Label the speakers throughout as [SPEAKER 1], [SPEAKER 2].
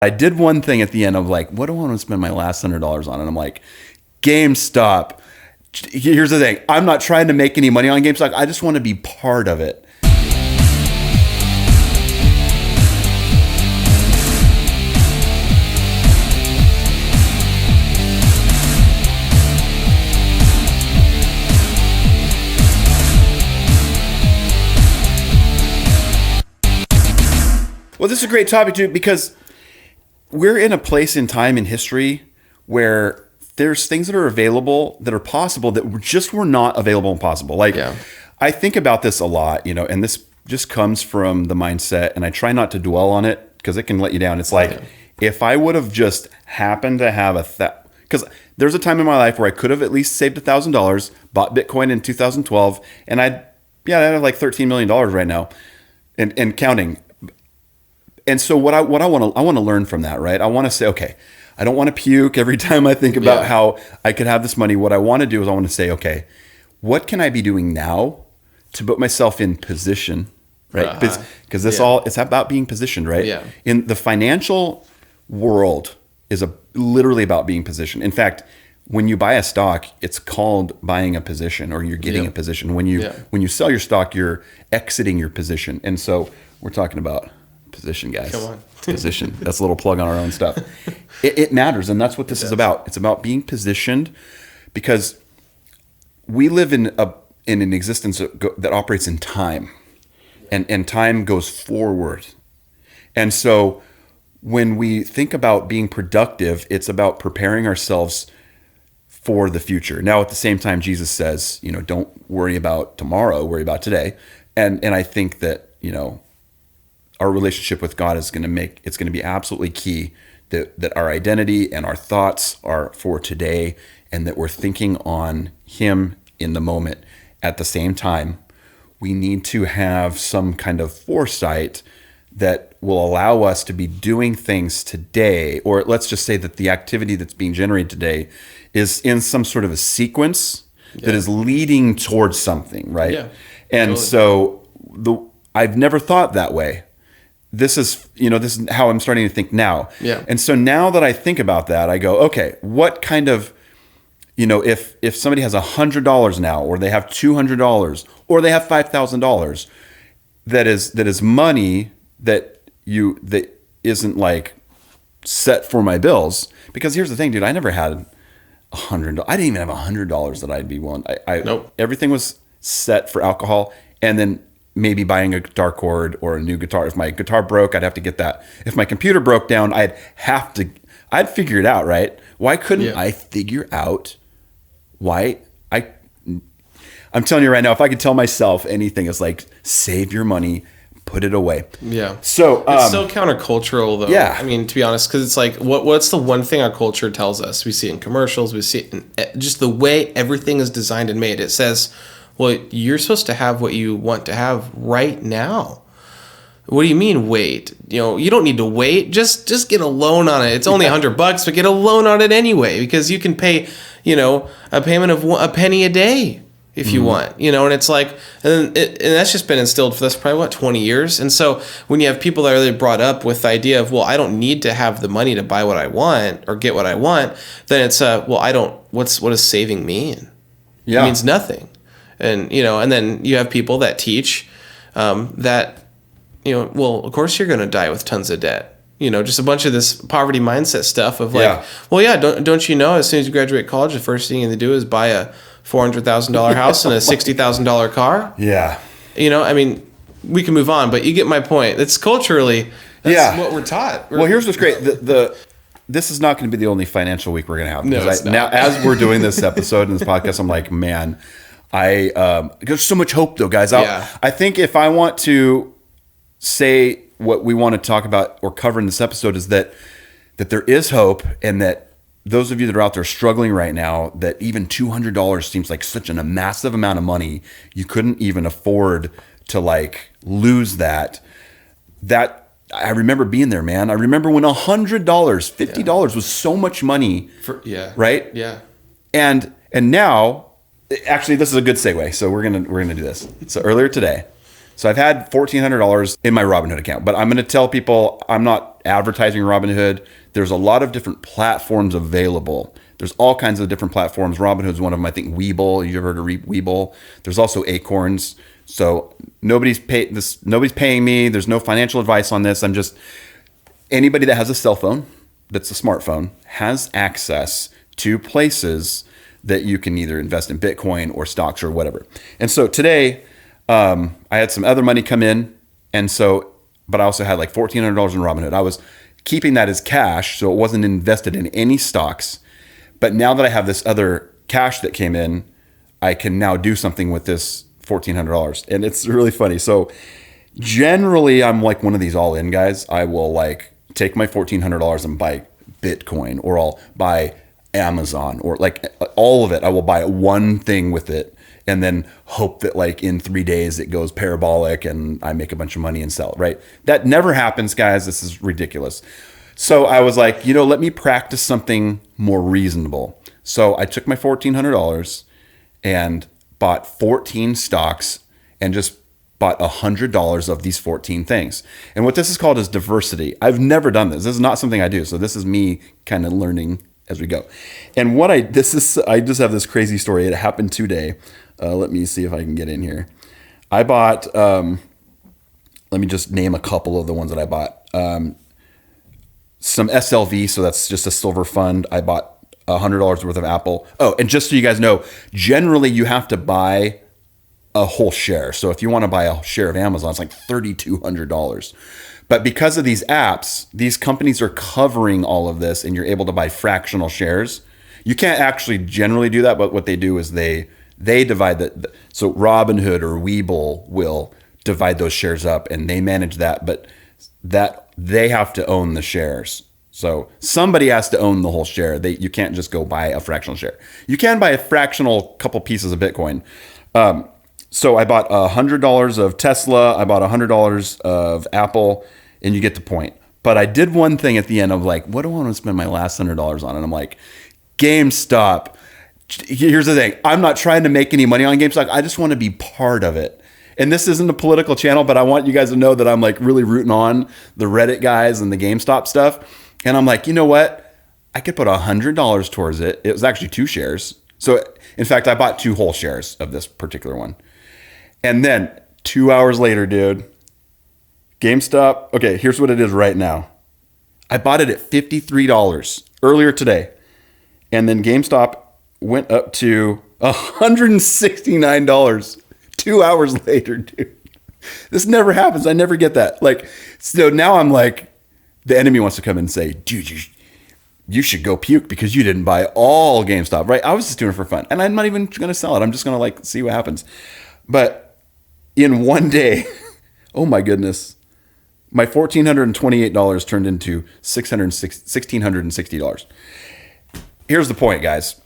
[SPEAKER 1] I did one thing at the end of like, what do I want to spend my last $100 on? And I'm like, GameStop. Here's the thing. I'm not trying to make any money on GameStop. I just want to be part of it. Well, this is a great topic too, because we're in a place in time in history where there's things that are available that are possible that were not available and possible. Like, I think about this a lot, and this just comes from the mindset, and I try not to dwell on it because it can let you down. It's like, if I would have just happened to have because there's a time in my life where I could have at least saved $1,000, bought Bitcoin in 2012, and I have like $13 million right now and counting. And so what I want to learn from that, right? I want to say, okay, I don't want to puke every time I think about how I could have this money. What I want to do is I want to say, okay, what can I be doing now to put myself in position, right? Because it's about being positioned, right?
[SPEAKER 2] Yeah.
[SPEAKER 1] In the financial world is literally about being positioned. In fact, when you buy a stock, it's called buying a position, or you're getting a position. When you sell your stock, you're exiting your position. And so we're talking about position, guys.
[SPEAKER 2] Come on.
[SPEAKER 1] Position. That's a little plug on our own stuff. It matters, and that's what this is about. It's about being positioned, because we live in an existence that operates in time, and time goes forward. And so when we think about being productive, it's about preparing ourselves for the future. Now, at the same time, Jesus says, don't worry about tomorrow, worry about today. And I think that, our relationship with God it's going to be absolutely key that our identity and our thoughts are for today, and that we're thinking on Him in the moment. At the same time, we need to have some kind of foresight that will allow us to be doing things today, or let's just say that the activity that's being generated today is in some sort of a sequence that is leading towards something, right?
[SPEAKER 2] Yeah.
[SPEAKER 1] And so I've never thought that way. This is how I'm starting to think now.
[SPEAKER 2] Yeah.
[SPEAKER 1] And so now that I think about that, I go, okay, what kind of, if somebody has $100 now, or they have $200, or they have $5,000, that is money that isn't like set for my bills. Because here's the thing, dude, I never had $100. I didn't even have $100 that I'd be willing.
[SPEAKER 2] Nope.
[SPEAKER 1] Everything was set for alcohol, and then maybe buying a guitar cord or a new guitar. If my guitar broke, I'd have to get that. If my computer broke down, I'd figure it out, right? Why couldn't I figure out why I'm telling you right now, if I could tell myself anything, it's like, save your money, put it away.
[SPEAKER 2] Yeah.
[SPEAKER 1] So
[SPEAKER 2] it's so countercultural, though.
[SPEAKER 1] Yeah.
[SPEAKER 2] I mean, to be honest, because it's like, what's the one thing our culture tells us? We see it in commercials. We see it in just the way everything is designed and made. It says, well, you're supposed to have what you want to have right now. What do you mean wait? You don't need to wait. Just get a loan on it. It's only $100, but get a loan on it anyway, because you can pay, a payment of a penny a day if you want, and it's like, and that's just been instilled for this probably 20 years. And so when you have people that are really brought up with the idea of, well, I don't need to have the money to buy what I want or get what I want, then it's what does saving mean?
[SPEAKER 1] Yeah.
[SPEAKER 2] It means nothing. And, and then you have people that teach that, well, of course you're going to die with tons of debt. Just a bunch of this poverty mindset stuff of like, don't you know, as soon as you graduate college, the first thing you do is buy a $400,000 house and a $60,000 car?
[SPEAKER 1] Yeah.
[SPEAKER 2] I mean, we can move on, but you get my point. It's culturally, that's what we're taught.
[SPEAKER 1] Well, here's what's great. This is not going to be the only financial week we're going to have.
[SPEAKER 2] No, it's not.
[SPEAKER 1] Now, as we're doing this episode and this podcast, I'm like, man, there's so much hope, though, guys. I think if I want to say what we want to talk about or cover in this episode is that there is hope, and that those of you that are out there struggling right now, that even $200 seems like such a massive amount of money, you couldn't even afford to like lose that. That I remember being there, man. I remember when $100, $50 was so much money. Right?
[SPEAKER 2] Yeah.
[SPEAKER 1] And now, actually, this is a good segue. So we're gonna do this. So earlier today, so I've had $1,400 in my Robinhood account, but I'm gonna tell people I'm not advertising Robinhood. There's a lot of different platforms available. There's all kinds of different platforms. Robinhood's one of them. I think Webull. You ever heard of Webull? There's also Acorns. So nobody's paying me. There's no financial advice on this. I'm just, anybody that has a cell phone, that's a smartphone, has access to places that you can either invest in Bitcoin or stocks or whatever. And so today, I had some other money come in. And so, but I also had like $1,400 in Robinhood. I was keeping that as cash, so it wasn't invested in any stocks. But now that I have this other cash that came in, I can now do something with this $1,400. And it's really funny. So generally, I'm like one of these all-in guys. I will like take my $1,400 and buy Bitcoin, or I'll buy Amazon, or like all of it. I will buy one thing with it and then hope that like in 3 days it goes parabolic and I make a bunch of money and sell it, right? That never happens, guys. This is ridiculous. So I was like, let me practice something more reasonable. So I took my $1,400 and bought 14 stocks and just bought $100 of these 14 things. And what this is called is diversity. I've never done this. This is not something I do. So this is me kind of learning as we go. And I just have this crazy story. It happened today. Let me see if I can get in here. I bought, let me just name a couple of the ones that I bought. Some SLV, so that's just a silver fund. I bought $100 worth of Apple. Oh, and just so you guys know, generally you have to buy a whole share. So if you want to buy a share of Amazon, it's like $3,200. But because of these apps, these companies are covering all of this and you're able to buy fractional shares. You can't actually generally do that, but what they do is they divide so Robinhood or Webull will divide those shares up and they manage that, but that they have to own the shares. So somebody has to own the whole share. You can't just go buy a fractional share. You can buy a fractional couple pieces of Bitcoin. So I bought $100 of Tesla. I bought $100 of Apple, and you get the point. But I did one thing at the end of like, what do I want to spend my last $100 on? And I'm like, GameStop. Here's the thing. I'm not trying to make any money on GameStop. I just want to be part of it. And this isn't a political channel, but I want you guys to know that I'm like really rooting on the Reddit guys and the GameStop stuff. And I'm like, you know what? I could put $100 towards it. It was actually 2 shares. So in fact, I bought 2 whole shares of this particular one. And then 2 hours later, dude, GameStop. Okay, here's what it is right now. I bought it at $53 earlier today. And then GameStop went up to $169 2 hours later, dude. This never happens. I never get that. Like, so now I'm like, the enemy wants to come and say, dude, you should go puke because you didn't buy all GameStop, right? I was just doing it for fun. And I'm not even going to sell it. I'm just going to like see what happens. But in one day, oh my goodness, my $1,428 turned into $1,660. Here's the point, guys.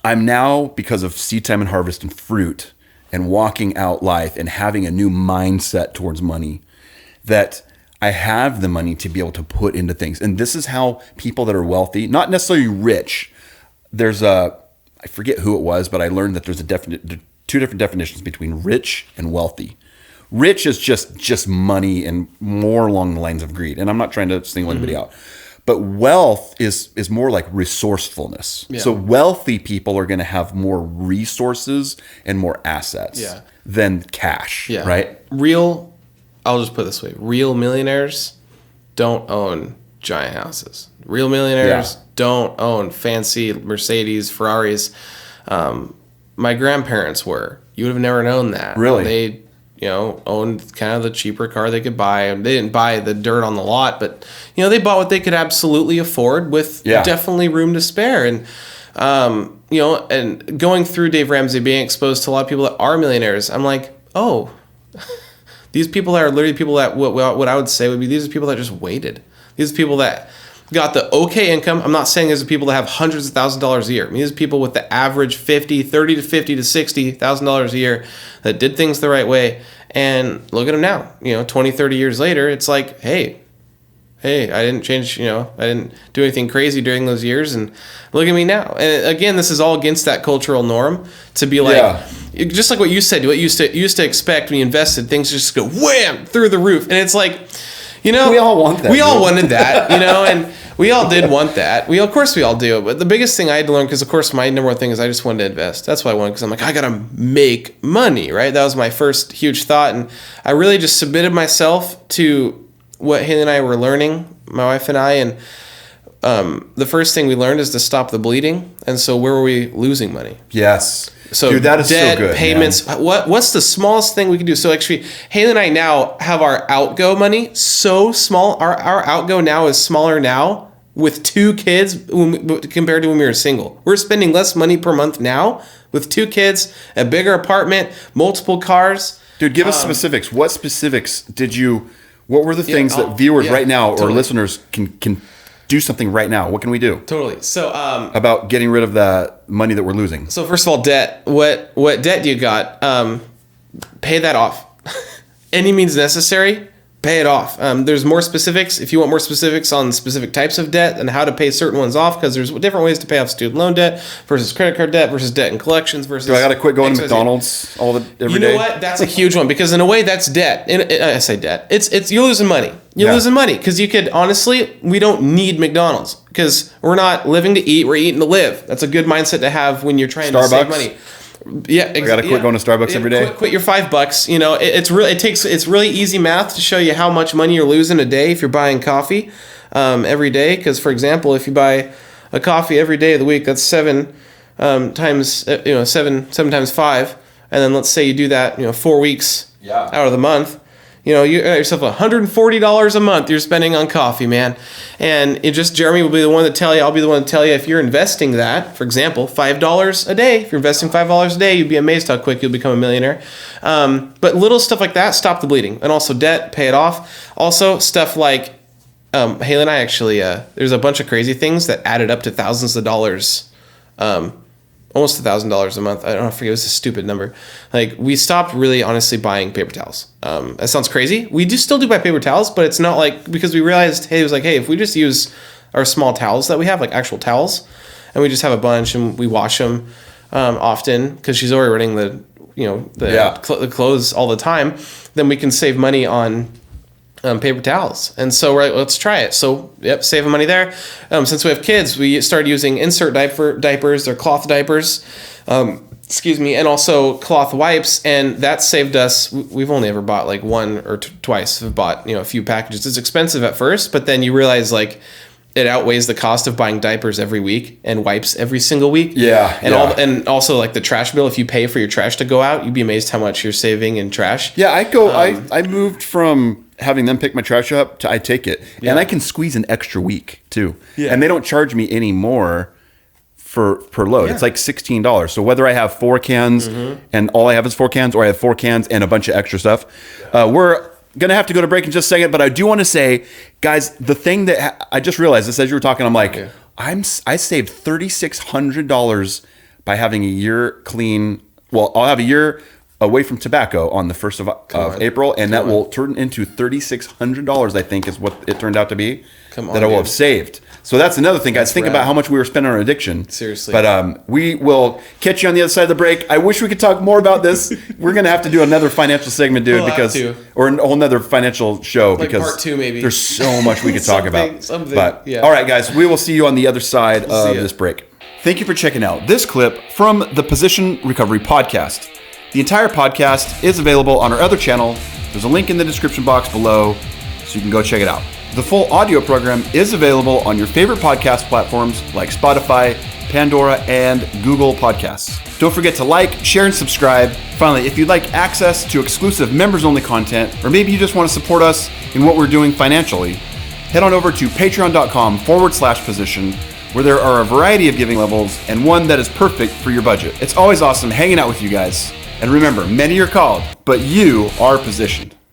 [SPEAKER 1] I'm now, because of seed time and harvest and fruit and walking out life and having a new mindset towards money, that I have the money to be able to put into things. And this is how people that are wealthy, not necessarily rich, I forget who it was, but I learned that there's 2 different definitions between rich and wealthy. Rich is just money and more along the lines of greed. And I'm not trying to single anybody out. But wealth is more like resourcefulness. Yeah. So wealthy people are going to have more resources and more assets than cash, right?
[SPEAKER 2] I'll just put it this way. Real millionaires don't own giant houses. Real millionaires don't own fancy Mercedes, Ferraris. My grandparents were. You would have never known that.
[SPEAKER 1] Really?
[SPEAKER 2] They owned kind of the cheaper car they could buy. They didn't buy the dirt on the lot, but, they bought what they could absolutely afford with definitely room to spare. And, and going through Dave Ramsey, being exposed to a lot of people that are millionaires, I'm like, oh, these people are literally people that what I would say would be, these are people that just waited. These are people that got the okay income. I'm not saying these are people that have hundreds of thousands of dollars a year. I mean, these are people with the average $30 to $50 to $60,000 a year that did things the right way. And look at them now, 20, 30 years later, it's like, hey, I didn't change, I didn't do anything crazy during those years. And look at me now. And again, this is all against that cultural norm to be like, just like what you said, what you used to expect when you invested, things just go wham through the roof. And it's like, You know,
[SPEAKER 1] We all want that,
[SPEAKER 2] We all
[SPEAKER 1] dude.
[SPEAKER 2] wanted that, you know, and we all did want that. Of course we all do. But the biggest thing I had to learn, because of course my number one thing is I just wanted to invest. That's what I wanted, because I'm like, I got to make money, right? That was my first huge thought. And I really just submitted myself to what Haley and I were learning, my wife and I. And the first thing we learned is to stop the bleeding. And so where were we losing money?
[SPEAKER 1] Yes.
[SPEAKER 2] So
[SPEAKER 1] dude, that is
[SPEAKER 2] debt,
[SPEAKER 1] so good,
[SPEAKER 2] payments.
[SPEAKER 1] man.
[SPEAKER 2] What's the smallest thing we can do? So actually, Haley and I now have our outgo money so small. Our outgo now is smaller now with 2 kids compared to when we were single. We're spending less money per month now with 2 kids, a bigger apartment, multiple cars.
[SPEAKER 1] Dude, give us specifics. What specifics did you? What were the things that viewers right now or listeners can do something right now? What can we do?
[SPEAKER 2] Totally. So
[SPEAKER 1] about getting rid of the money that we're losing.
[SPEAKER 2] So first of all, debt. What debt do you got? Pay that off. Any means necessary, pay it off. There's more specifics. If you want more specifics on specific types of debt and how to pay certain ones off, because there's different ways to pay off student loan debt versus credit card debt versus debt and collections versus.
[SPEAKER 1] Do I got to quit going to McDonald's every day?
[SPEAKER 2] You know what? That's a huge one, because in a way that's debt. I say debt. It's you're losing money. You're losing money because you could honestly, we don't need McDonald's because we're not living to eat. We're eating to live. That's a good mindset to have when you're trying to save money. Yeah,
[SPEAKER 1] I gotta quit going to Starbucks every day.
[SPEAKER 2] Quit your $5. You know, it's really easy math to show you how much money you're losing a day if you're buying coffee every day. Because for example, if you buy a coffee every day of the week, that's 7 times 7 times 5, and then let's say you do that 4 weeks out of the month. You got yourself $140 a month you're spending on coffee, man. And Jeremy will be the one to tell you, I'll be the one to tell you if you're investing that, for example, $5 a day. If you're investing $5 a day, you'd be amazed how quick you'll become a millionaire. But little stuff like that, stop the bleeding. And also debt, pay it off. Also stuff like, Haley and I actually, there's a bunch of crazy things that added up to thousands of dollars, almost $1,000 a month. I don't know, I forget, it was a stupid number. Like, we stopped really honestly buying paper towels. That sounds crazy. We still do buy paper towels, but it's not like, because we realized, hey, if we just use our small towels that we have, like actual towels, and we just have a bunch and we wash them often, because she's already running the clothes all the time, then we can save money on paper towels. And so we're like, let's try it. So saving money there. Since we have kids, we started using insert diapers or cloth diapers, and also cloth wipes, and that saved us. We've only ever bought like one or twice. We've bought a few packages. It's expensive at first, but then you realize like it outweighs the cost of buying diapers every week and wipes every single week. And also like the trash bill. If you pay for your trash to go out, you'd be amazed how much you're saving in trash.
[SPEAKER 1] I moved from having them pick my trash up to I take it, and I can squeeze an extra week too. And they don't charge me any more per load. It's like $16. So whether I have 4 cans and all I have is 4 cans, or I have 4 cans and a bunch of extra stuff, we're gonna have to go to break in just a second. But I do want to say, guys, the thing that I just realized this as you were talking, I'm like, I saved $3,600 by having a year clean. Well, I'll have a year away from tobacco on the 1st of April, and that will turn into $3,600, I think, is what it turned out to be, that I will have saved. So that's another thing, guys. Think about how much we were spending on addiction.
[SPEAKER 2] Seriously.
[SPEAKER 1] But we will catch you on the other side of the break. I wish we could talk more about this. We're going to have to do another financial segment, dude, or a whole nother financial show,
[SPEAKER 2] like
[SPEAKER 1] because
[SPEAKER 2] part 2 maybe.
[SPEAKER 1] There's so much we could talk about.
[SPEAKER 2] But
[SPEAKER 1] all right, guys, we will see you on the other side of this break. Thank you for checking out this clip from the Position Recovery Podcast. The entire podcast is available on our other channel. There's a link in the description box below, so you can go check it out. The full audio program is available on your favorite podcast platforms like Spotify, Pandora, and Google Podcasts. Don't forget to like, share, and subscribe. Finally, if you'd like access to exclusive members-only content, or maybe you just want to support us in what we're doing financially, head on over to patreon.com/position, where there are a variety of giving levels and one that is perfect for your budget. It's always awesome hanging out with you guys. And remember, many are called, but you are positioned.